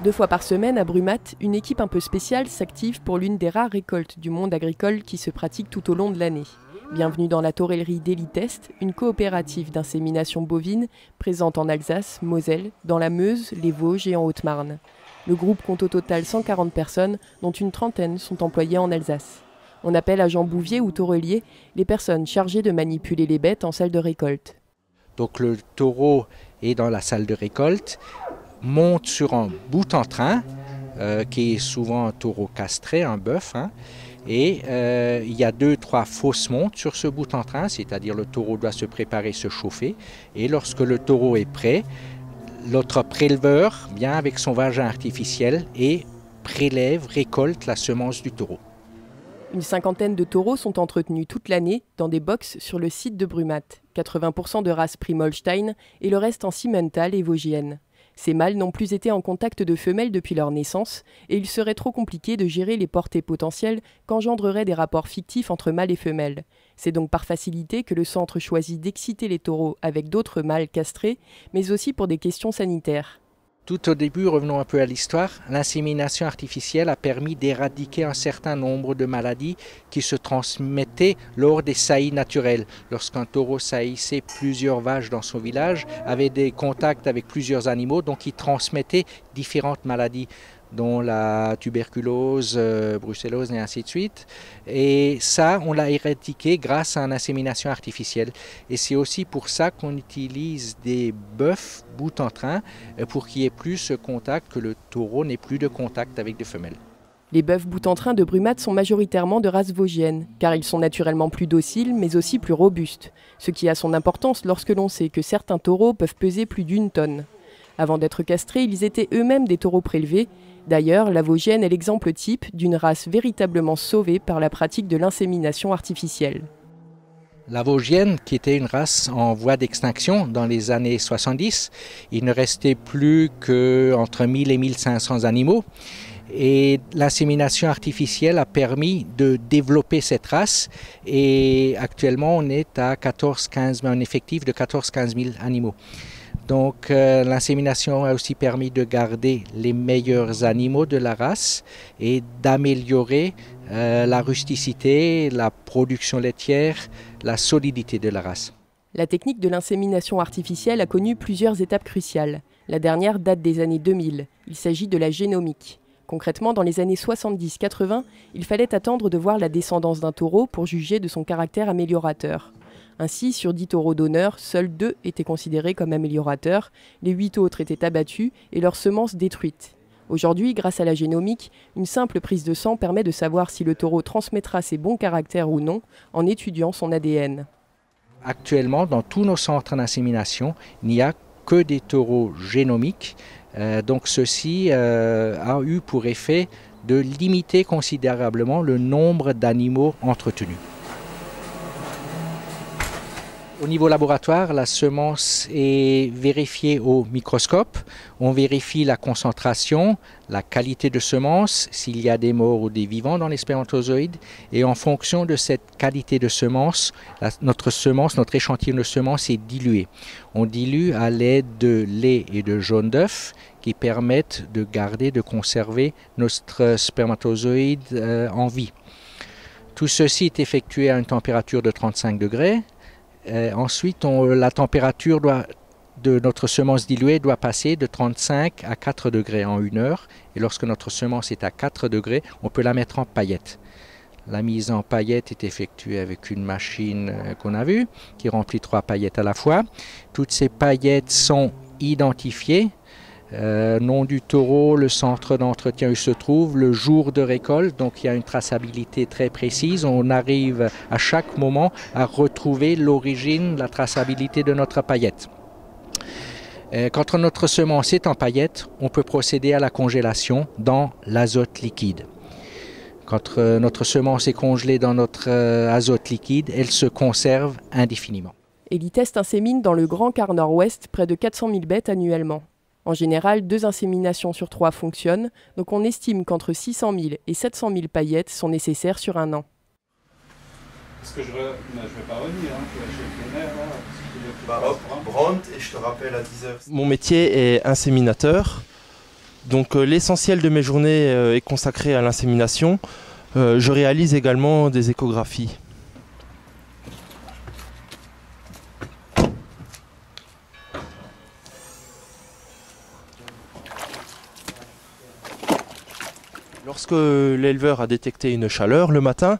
2 fois par semaine, à Brumath, une équipe un peu spéciale s'active pour l'une des rares récoltes du monde agricole qui se pratique tout au long de l'année. Bienvenue dans la torellerie d'Elitest, une coopérative d'insémination bovine présente en Alsace, Moselle, dans la Meuse, les Vosges et en Haute-Marne. Le groupe compte au total 140 personnes, dont une trentaine sont employées en Alsace. On appelle agents bouviers ou taureliers les personnes chargées de manipuler les bêtes en salle de récolte. Donc le taureau est dans la salle de récolte, monte sur un bout en train, qui est souvent un taureau castré, un bœuf, et il y a 2-3 fausses montes sur ce bout en train, c'est-à-dire le taureau doit se préparer, se chauffer, et lorsque le taureau est prêt, l'autre préleveur vient avec son vagin artificiel et prélève, récolte la semence du taureau. Une cinquantaine de taureaux sont entretenus toute l'année dans des boxes sur le site de Brumath, 80% de race Primolstein et le reste en Simmental et Vosgienne. Ces mâles n'ont plus été en contact de femelles depuis leur naissance et il serait trop compliqué de gérer les portées potentielles qu'engendreraient des rapports fictifs entre mâles et femelles. C'est donc par facilité que le centre choisit d'exciter les taureaux avec d'autres mâles castrés, mais aussi pour des questions sanitaires. Tout au début, revenons un peu à l'histoire, l'insémination artificielle a permis d'éradiquer un certain nombre de maladies qui se transmettaient lors des saillies naturelles. Lorsqu'un taureau saillissait, plusieurs vaches dans son village avaient des contacts avec plusieurs animaux, donc ils transmettaient différentes maladies, dont la tuberculose, brucellose et ainsi de suite. Et ça, on l'a éradiqué grâce à une insémination artificielle. Et c'est aussi pour ça qu'on utilise des bœufs bout en train pour qu'il n'y ait plus ce contact, que le taureau n'ait plus de contact avec des femelles. Les bœufs bout en train de Brumath sont majoritairement de race vosgienne, car ils sont naturellement plus dociles, mais aussi plus robustes, ce qui a son importance lorsque l'on sait que certains taureaux peuvent peser plus d'1 tonne. Avant d'être castrés, ils étaient eux-mêmes des taureaux prélevés. D'ailleurs, la Vosgienne est l'exemple type d'une race véritablement sauvée par la pratique de l'insémination artificielle. La Vosgienne, qui était une race en voie d'extinction dans les années 70, il ne restait plus qu'entre 1000 et 1500 animaux. Et l'insémination artificielle a permis de développer cette race. Et actuellement, on est à un effectif de 14-15 000 animaux. Donc l'insémination a aussi permis de garder les meilleurs animaux de la race et d'améliorer la rusticité, la production laitière, la solidité de la race. La technique de l'insémination artificielle a connu plusieurs étapes cruciales. La dernière date des années 2000. Il s'agit de la génomique. Concrètement, dans les années 70-80, il fallait attendre de voir la descendance d'un taureau pour juger de son caractère améliorateur. Ainsi, sur 10 taureaux d'honneur, seuls 2 étaient considérés comme améliorateurs, les 8 autres étaient abattus et leurs semences détruites. Aujourd'hui, grâce à la génomique, une simple prise de sang permet de savoir si le taureau transmettra ses bons caractères ou non en étudiant son ADN. Actuellement, dans tous nos centres d'insémination, il n'y a que des taureaux génomiques. Donc ceci a eu pour effet de limiter considérablement le nombre d'animaux entretenus. Au niveau laboratoire, la semence est vérifiée au microscope. On vérifie la concentration, la qualité de semence, s'il y a des morts ou des vivants dans les spermatozoïdes. Et en fonction de cette qualité de semence, notre échantillon de semence est dilué. On dilue à l'aide de lait et de jaune d'œuf qui permettent de garder, de conserver notre spermatozoïde en vie. Tout ceci est effectué à une température de 35 degrés. Ensuite, la température de notre semence diluée doit passer de 35 à 4 degrés en 1 heure. Et lorsque notre semence est à 4 degrés, on peut la mettre en paillettes. La mise en paillettes est effectuée avec une machine qu'on a vue, qui remplit 3 paillettes à la fois. Toutes ces paillettes sont identifiées. Nom du taureau, le centre d'entretien où il se trouve, le jour de récolte, donc il y a une traçabilité très précise. On arrive à chaque moment à retrouver l'origine, la traçabilité de notre paillette. Quand notre semence est en paillette, on peut procéder à la congélation dans l'azote liquide. Quand notre semence est congelée dans notre azote liquide, elle se conserve indéfiniment. Elitest insémine dans le Grand Quart Nord-Ouest près de 400 000 bêtes annuellement. En général, 2 inséminations sur 3 fonctionnent, donc on estime qu'entre 600 000 et 700 000 paillettes sont nécessaires sur un an. Parce que je vais pas revenir, je vais chez le vétérinaire, là. Hop, Brandt, et je te rappelle à 10h. Mon métier est inséminateur. Donc l'essentiel de mes journées est consacré à l'insémination. Je réalise également des échographies. Lorsque l'éleveur a détecté une chaleur le matin,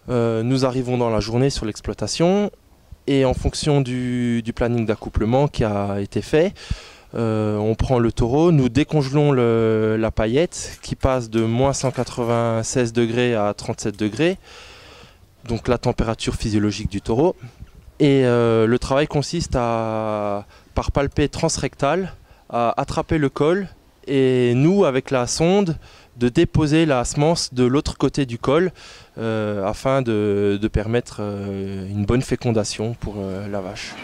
nous arrivons dans la journée sur l'exploitation et en fonction du planning d'accouplement qui a été fait, on prend le taureau, nous décongelons la paillette qui passe de moins 196 degrés à 37 degrés, donc la température physiologique du taureau. Et le travail consiste par palpée transrectale, à attraper le col et nous, avec la sonde, de déposer la semence de l'autre côté du col afin de permettre une bonne fécondation pour la vache.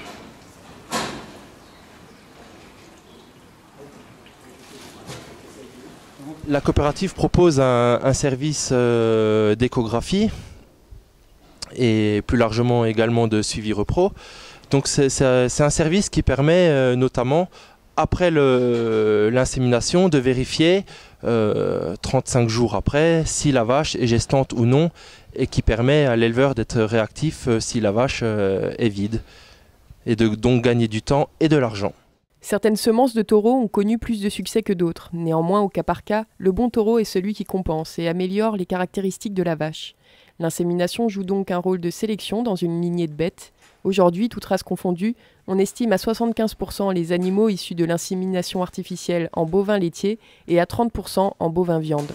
La coopérative propose un service d'échographie et plus largement également de suivi repro. Donc c'est un service qui permet notamment après l'insémination de vérifier 35 jours après si la vache est gestante ou non et qui permet à l'éleveur d'être réactif si la vache est vide et de donc gagner du temps et de l'argent. Certaines semences de taureaux ont connu plus de succès que d'autres. Néanmoins, au cas par cas, le bon taureau est celui qui compense et améliore les caractéristiques de la vache. L'insémination joue donc un rôle de sélection dans une lignée de bêtes. Aujourd'hui, toutes races confondues, on estime à 75% les animaux issus de l'insémination artificielle en bovin laitier et à 30% en bovin viande.